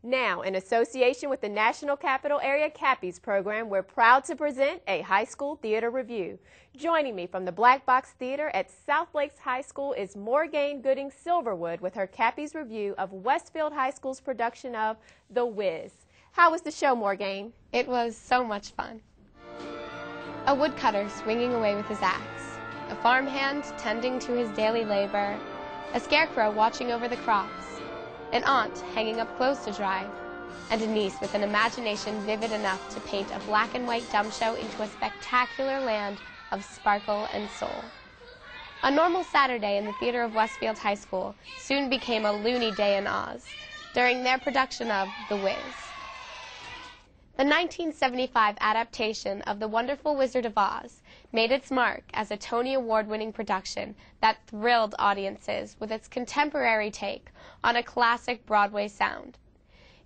Now, in association with the National Capital Area CAPPIES program, we're proud to present a high school theater review. Joining me from the Black Box Theater at South Lakes High School is Morgane Gooding Silverwood with her CAPPIES review of Westfield High School's production of The Wiz. How was the show, Morgane? It was so much fun. A woodcutter swinging away with his axe, a farmhand tending to his daily labor, a scarecrow watching over the crops, an aunt hanging up clothes to dry, and a niece with an imagination vivid enough to paint a black and white dumb show into a spectacular land of sparkle and soul. A normal Saturday in the theater of Westfield High School soon became a loony day in Oz during their production of The Wiz. The 1975 adaptation of The Wonderful Wizard of Oz made its mark as a Tony Award-winning production that thrilled audiences with its contemporary take on a classic Broadway sound,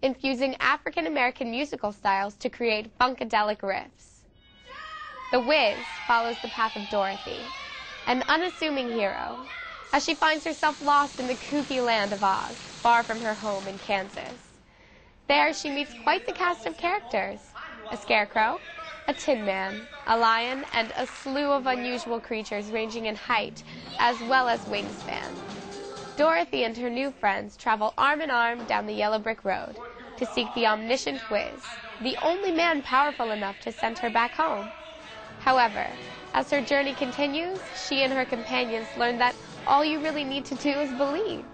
infusing African-American musical styles to create funkadelic riffs. The Wiz follows the path of Dorothy, an unassuming hero, as she finds herself lost in the kooky land of Oz, far from her home in Kansas. There she meets quite the cast of characters: a scarecrow, a tin man, a lion, and a slew of unusual creatures ranging in height as well as wingspan. Dorothy and her new friends travel arm in arm down the yellow brick road to seek the omniscient Wiz, the only man powerful enough to send her back home. However, as her journey continues, she and her companions learn that all you really need to do is believe.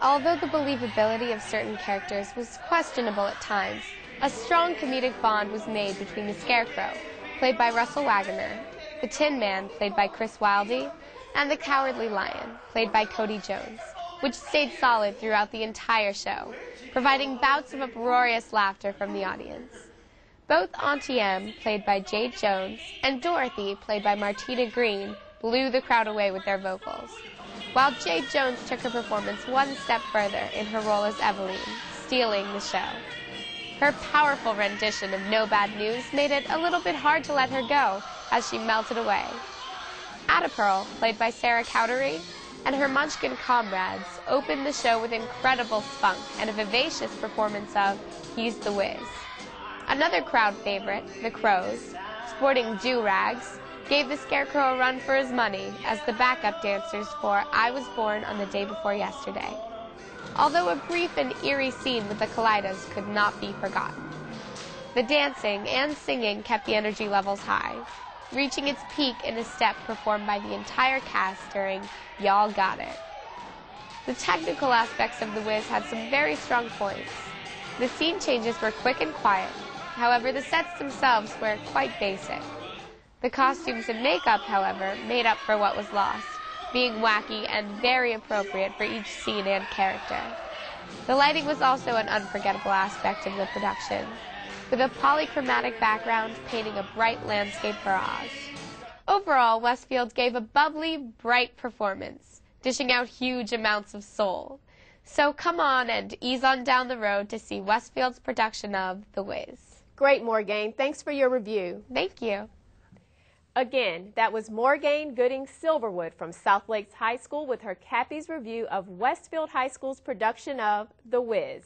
Although the believability of certain characters was questionable at times, a strong comedic bond was made between the Scarecrow, played by Russell Wagoner, the Tin Man, played by Chris Wildey, and the Cowardly Lion, played by Cody Jones, which stayed solid throughout the entire show, providing bouts of uproarious laughter from the audience. Both Auntie Em, played by Jade Jones, and Dorothy, played by Martina Green, blew the crowd away with their vocals, while Jade Jones took her performance one step further in her role as Eveline, stealing the show. Her powerful rendition of No Bad News made it a little bit hard to let her go as she melted away. Ada Pearl, played by Sarah Cowdery, and her Munchkin comrades opened the show with incredible spunk and a vivacious performance of He's the Wiz. Another crowd favorite, the Crows, sporting do-rags, gave the Scarecrow a run for his money as the backup dancers for I Was Born on the Day Before Yesterday, although a brief and eerie scene with the Kaleidos could not be forgotten. The dancing and singing kept the energy levels high, reaching its peak in a step performed by the entire cast during Y'all Got It. The technical aspects of The Wiz had some very strong points. The scene changes were quick and quiet, however the sets themselves were quite basic. The costumes and makeup, however, made up for what was lost, being wacky and very appropriate for each scene and character. The lighting was also an unforgettable aspect of the production, with a polychromatic background painting a bright landscape for Oz. Overall, Westfield gave a bubbly, bright performance, dishing out huge amounts of soul. So come on and ease on down the road to see Westfield's production of The Wiz. Great, Morgane. Thanks for your review. Thank you. Again, that was Morgane Gooding Silverwood from South Lakes High School with her CAPPIES review of Westfield High School's production of The Wiz.